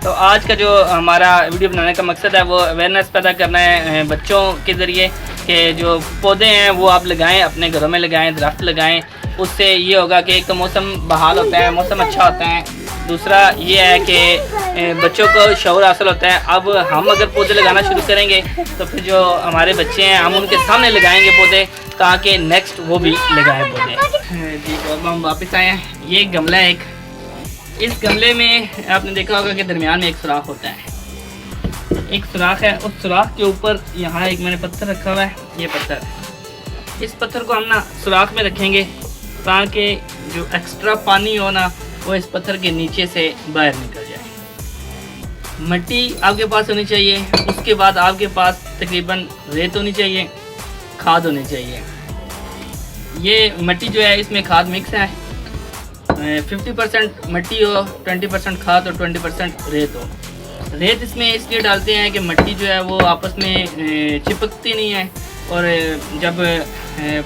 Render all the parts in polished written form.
तो आज का जो हमारा वीडियो बनाने का मकसद है वो अवेयरनेस पैदा करना है बच्चों के ज़रिए कि जो पौधे हैं वो आप लगाएं, अपने घरों में लगाएं, दरख्त लगाएं। उससे ये होगा कि एक तो मौसम बहाल होता है, मौसम अच्छा होता है। दूसरा ये है कि बच्चों को शऊर हासिल होता है। अब हम अगर पौधे लगाना शुरू करेंगे तो फिर जो हमारे बच्चे हैं हम उनके सामने लगाएंगे पौधे, ताकि नेक्स्ट वो भी लगाएं पौधे। जी तो अब हम वापस आए हैं। ये गमला है एक, इस गमले में आपने देखा होगा कि दरमियान में एक सुराख होता है, एक सुराख है। उस सुराख के ऊपर यहाँ एक मैंने पत्थर रखा हुआ है, ये पत्थर है। इस पत्थर को हम ना सुराख में रखेंगे ताकि जो एक्स्ट्रा पानी हो ना वो इस पत्थर के नीचे से बाहर निकल जाए। मिट्टी आपके पास होनी चाहिए, उसके बाद आपके पास तकरीबन रेत होनी चाहिए, खाद होनी चाहिए। ये मिट्टी जो है इसमें खाद मिक्स है, 50% मिट्टी हो, 20% खाद और 20% रेत हो। रेत इसमें इसलिए डालते हैं कि मिट्टी जो है वो आपस में चिपकती नहीं है, और जब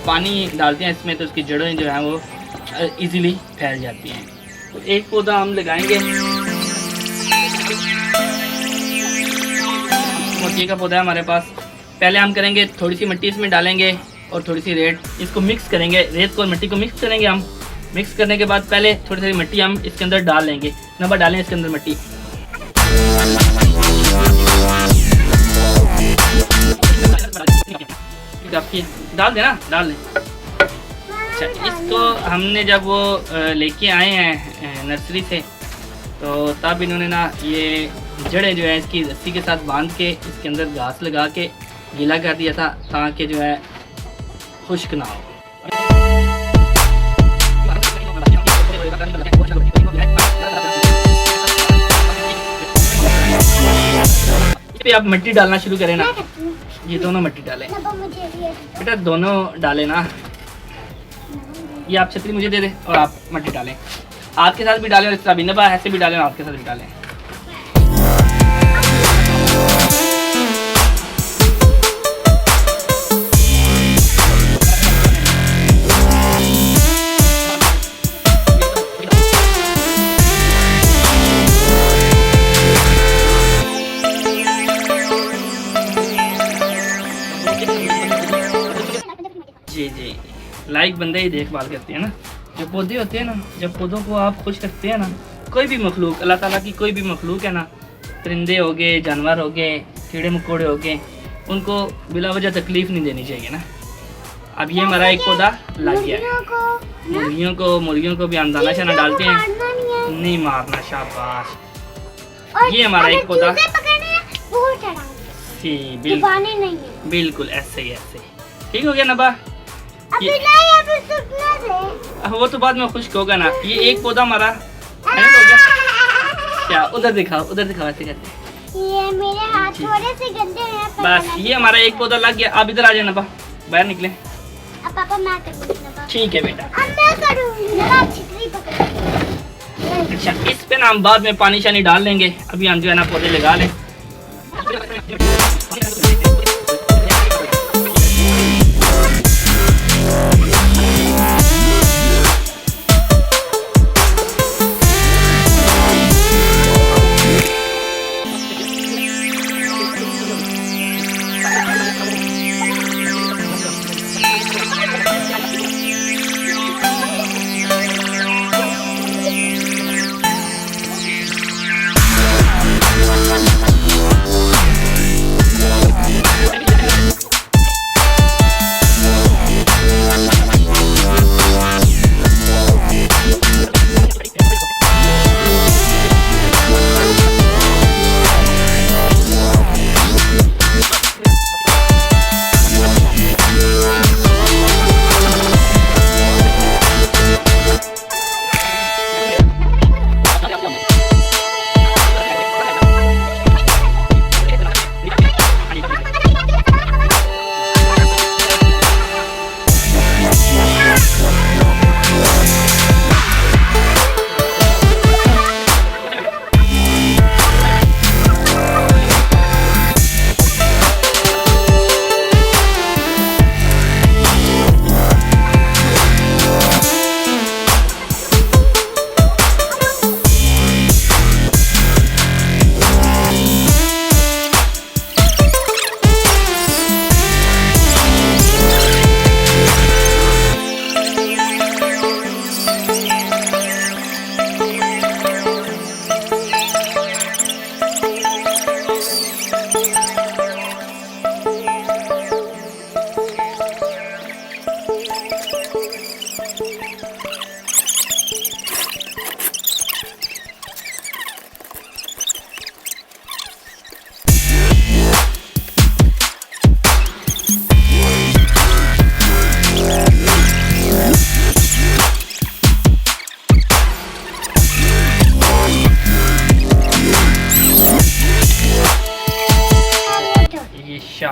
पानी डालते हैं इसमें तो उसकी जड़ें जो हैं वो इजीली फैल जाती हैं। तो एक पौधा हम लगाएंगे, मोती का पौधा है हमारे पास। पहले हम करेंगे थोड़ी सी मिट्टी इसमें डालेंगे और थोड़ी सी रेत, इसको मिक्स करेंगे, रेत को और मिट्टी को मिक्स करेंगे हम। मिक्स करने के बाद पहले थोड़ी थोड़ी मिट्टी हम इसके अंदर डाल लेंगे, नंबर डालें इसके अंदर मिट्टी। डाल देना, डाल दें। अच्छा, इसको हमने जब वो लेके आए हैं नर्सरी से, तो तब इन्होंने ना ये जड़ें जो है इसकी रस्सी के साथ बांध के इसके अंदर घास लगा के गीला कर दिया था ताकि जो है खुश्क ना हो। इस पे आप मिट्टी डालना शुरू करें ना, ये दोनों मिट्टी डालें बेटा, दोनों डालें ना। ये आप छतरी मुझे दे दे और आप मिट्टी डालें, हाथ के साथ भी डालें और इस तरह भी नबा ऐसे भी डालें, हाथ के साथ भी डालें। जी जी, लाइक बंदे ही देखभाल करते हैं ना। जो पौधे होते हैं ना, जब पौधों को आप खुश रखते हैं ना, कोई भी मखलूक, अल्लाह ताला की कोई भी मखलूक है ना, परिंदे हो गए, जानवर हो गए, कीड़े मकोड़े हो गए, उनको बिला वजह तकलीफ नहीं देनी चाहिए ना। अब ये हमारा एक पौधा लग गया है। मुर्गियों को भी हम दाना शाना डालते हैं, नहीं मारना, शाबाश। ये हमारा एक पौधा, बिल्कुल ऐसे ही, ऐसे ठीक हो गया नबा। वो तो बाद में खुश्क होगा ना। ये एक पौधा हमारा हो गया। क्या उधर दिखाओ, उधर दिखाओ, ऐसे करते। ये मेरे हाथ थोड़े से गंदे हैं। बस ये हमारा एक पौधा लग गया। आप इधर आ जाए नबा, बाहर निकले। अब पापा मैं करूँगी। ठीक है बेटा, अब मैं करूँगी। आप छितरी पकड़ो। अच्छा, इस पे ना हम बाद में पानी शानी डाल लेंगे। अभी हम जो है ना पौधे लगा लें।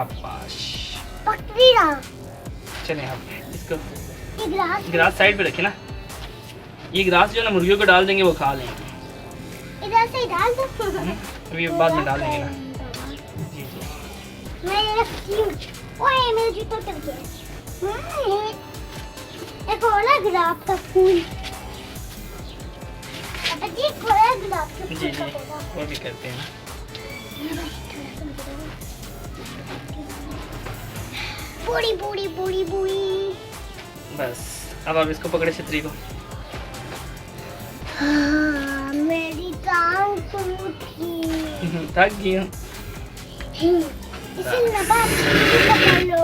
शाबाश। पकड़ी रहा। चलें आप इसको ये गिलास गिलास साइड पे रखें ना। ये गिलास जो है ना मुर्गियों को डाल देंगे, वो खा लेंगे। इधर से डाल दो। अभी बाद में डाल देंगे ना। जी जी। मैं ये रखती हूँ। ओए मेरे जूते उतर गए। एक और है गुलाब का फूल। अब जी कोई गुलाब का फूल जी जी का पौधा। वो भी करते हैं। बूढ़ी बूढ़ी बूढ़ी बूढ़ी। बस अब आप इसको पकड़े छतरी को। हाँ, मेरी टांग टूटी। थक गई हूँ। इसे नबात पकड़ लो।